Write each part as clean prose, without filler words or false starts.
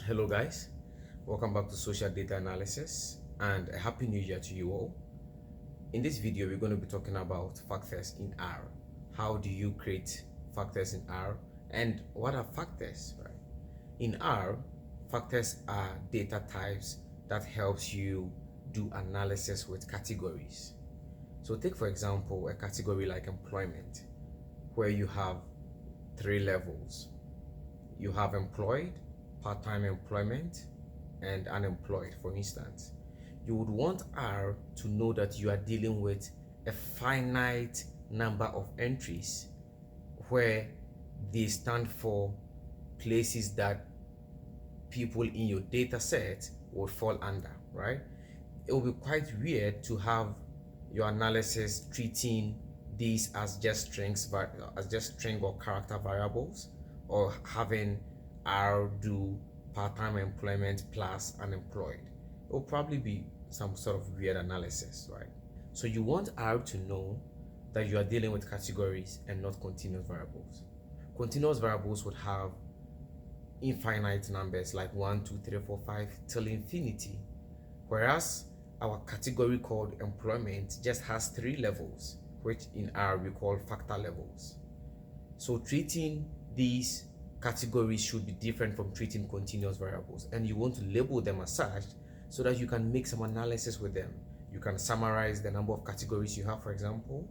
Hello guys, welcome back to Social Data Analysis and a happy new year to you all. In this video we're going to be talking about factors in R. How do you create factors in R and what are factors, right? In R, factors are data types that helps you do analysis with categories. So take for example a category like employment where you have three levels. You have employed, part-time employment, and unemployed, for instance. You would want R to know that you are dealing with a finite number of entries where they stand for places that people in your data set would fall under, right? It will be quite weird to have your analysis treating these as just string or character variables, or having R do part-time employment plus unemployed. It will probably be some sort of weird analysis, right? So you want R to know that you are dealing with categories and not continuous variables. Continuous variables would have infinite numbers like 1, 2, 3, 4, 5 till infinity, whereas our category called employment just has 3 levels, which in R we call factor levels. So treating these categories should be different from treating continuous variables, and you want to label them as such so that you can make some analysis with them. You can summarize the number of categories you have, for example,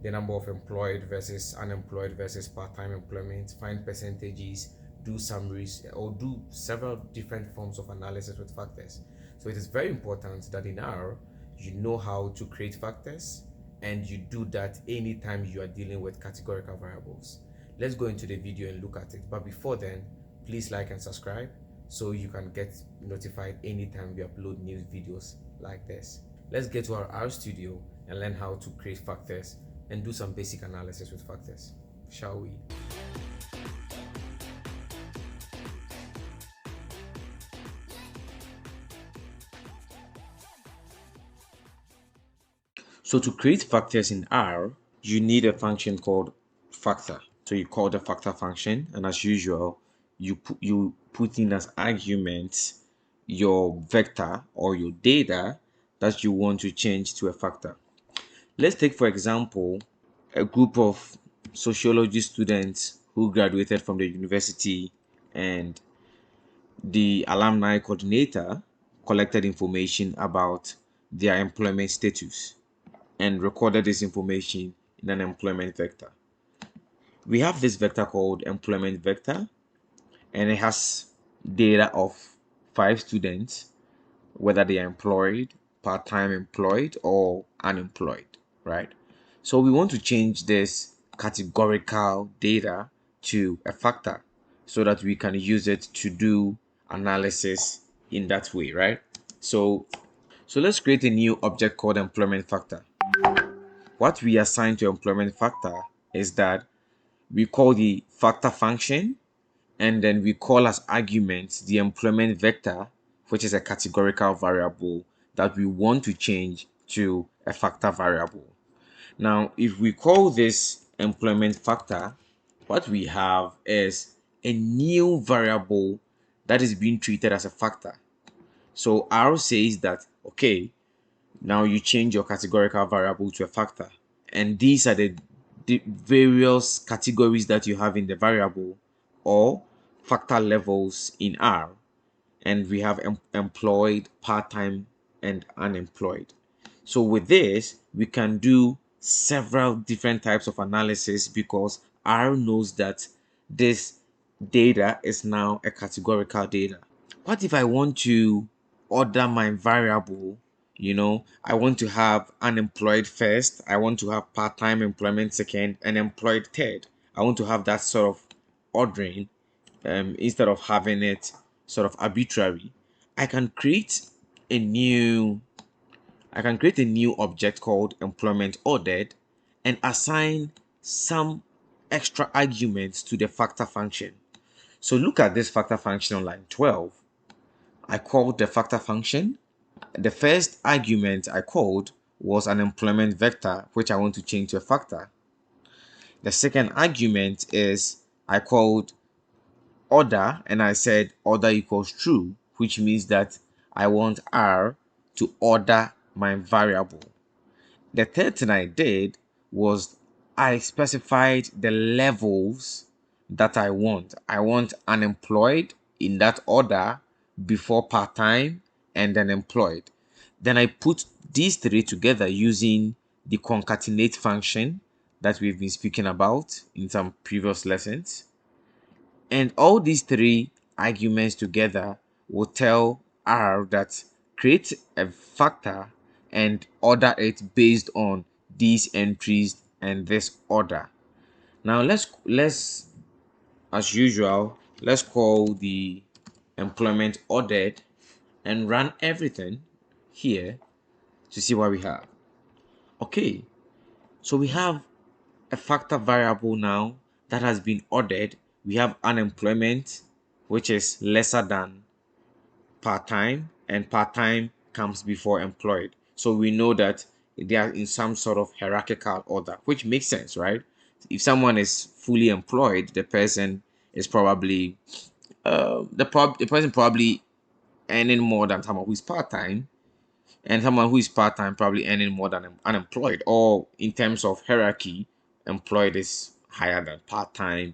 the number of employed versus unemployed versus part-time employment, find percentages, do summaries, or do several different forms of analysis with factors. So it is very important that in R you know how to create factors, and you do that anytime you are dealing with categorical variables. Let's go into the video and look at it, but before then, please like and subscribe so you can get notified anytime we upload new videos like this. Let's get to our R studio and learn how to create factors and do some basic analysis with factors, shall we? So to create factors in R, you need a function called factor. So you call the factor function, and as usual, you put in as arguments your vector or your data that you want to change to a factor. Let's take, for example, a group of sociology students who graduated from the university, and the alumni coordinator collected information about their employment status and recorded this information in an employment vector. We have this vector called employment vector, and it has data of 5 students, whether they are employed, part-time employed, or unemployed, right? So we want to change this categorical data to a factor so that we can use it to do analysis in that way, right? So let's create a new object called employment factor. What we assign to employment factor is that we call the factor function, and then we call as arguments the employment vector, which is a categorical variable that we want to change to a factor variable. Now, if we call this employment factor, what we have is a new variable that is being treated as a factor. So R says that, okay, now you change your categorical variable to a factor, and these are the various categories that you have in the variable or factor levels in R. And we have employed, part-time, and unemployed. So with this, we can do several different types of analysis because R knows that this data is now a categorical data. What if I want to order my variable? I want to have unemployed first, I want to have part-time employment second, and employed third. I want to have that sort of ordering, instead of having it sort of arbitrary. I can create a new object called employment ordered and assign some extra arguments to the factor function. So look at this factor function on line 12. I called the factor function. The first argument I called was an employment vector, which I want to change to a factor. The second argument is I called order, and I said order equals true, which means that I want R to order my variable. The third thing I did was I specified the levels that I want. I want unemployed in that order before part-time and then employed. Then I put these three together using the concatenate function that we've been speaking about in some previous lessons. And all these three arguments together will tell R that create a factor and order it based on these entries and this order. Now let's as usual, let's call the employment ordered and run everything here to see what we have. Okay, so we have a factor variable now that has been ordered. We have unemployment, which is lesser than part-time, and part-time comes before employed. So we know that they are in some sort of hierarchical order, which makes sense, right? If someone is fully employed, the person is probably the person probably earning more than someone who is part-time, and someone who is part-time probably earning more than unemployed. Or in terms of hierarchy, employed is higher than part-time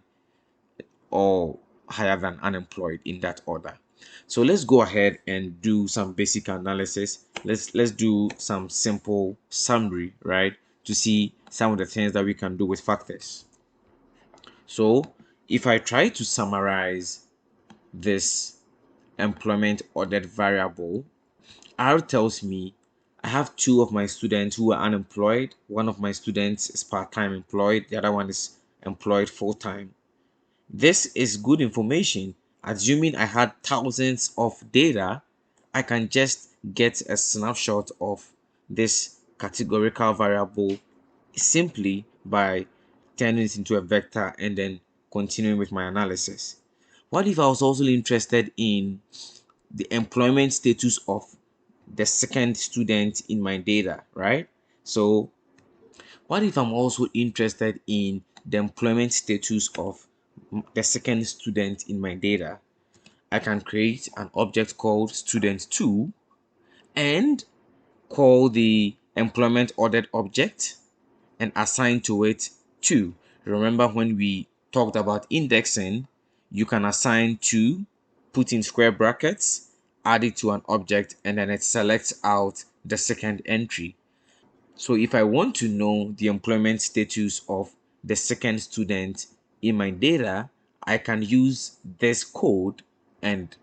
or higher than unemployed in that order. So let's go ahead and do some basic analysis. Let's do some simple summary, right, to see some of the things that we can do with factors. So if I try to summarize this employment ordered variable, R tells me I have two of my students who are unemployed. One of my students is part-time employed, the other one is employed full-time. This is good information. Assuming I had thousands of data, I can just get a snapshot of this categorical variable simply by turning it into a vector and then continuing with my analysis. What if I was also interested in the employment status of the second student in my data, right? So what if I'm also interested in the employment status of the second student in my data? I can create an object called student2 and call the employment ordered object and assign to it 2. Remember when we talked about indexing, you can assign 2, put in square brackets, add it to an object, and then it selects out the second entry. So if I want to know the employment status of the second student in my data, I can use this code and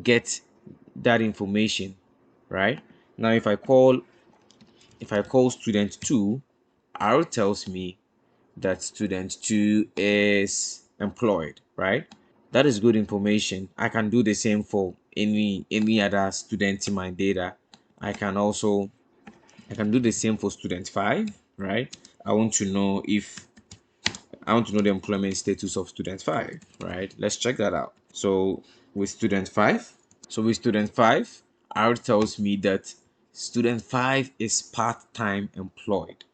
get that information, right? Now if I call student 2, R tells me that student 2 is employed, right? That is good information. I can do the same for any other student in my data. I can do the same for student 5, right? I want to know if I want to know the employment status of student 5, right? Let's check that out. So with student 5, R tells me that student 5 is part-time employed.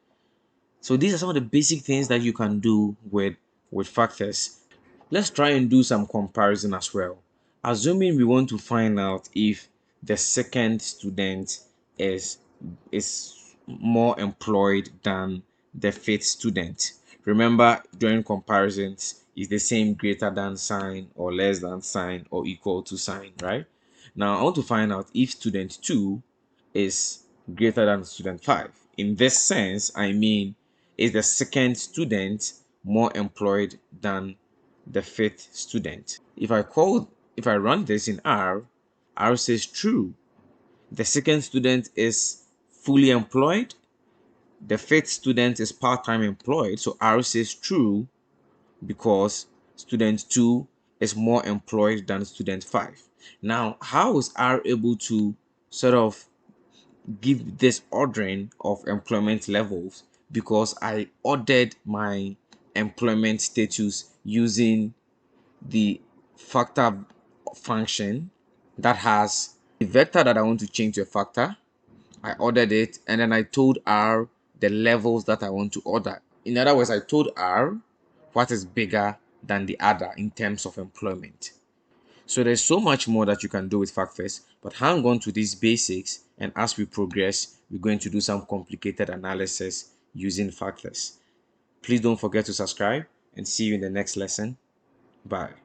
So these are some of the basic things that you can do with factors. Let's try and do some comparison as well. Assuming we want to find out if the second student is more employed than the fifth student. Remember, during comparisons, is the same greater than sign or less than sign or equal to sign, right? Now I want to find out if student 2 is greater than student 5. In this sense, I mean, is the second student more employed than the fifth student? If I run this in R says true. The second student is fully employed. The fifth student is part-time employed. So R says true because student 2 is more employed than student 5. Now, how is R able to sort of give this ordering of employment levels? Because I ordered my employment status using the factor function that has the vector that I want to change to a factor. I ordered it and then I told R the levels that I want to order. In other words, I told R what is bigger than the other in terms of employment. So there's so much more that you can do with factors, but hang on to these basics, and as we progress, we're going to do some complicated analysis using factors. Please don't forget to subscribe, and see you in the next lesson. Bye.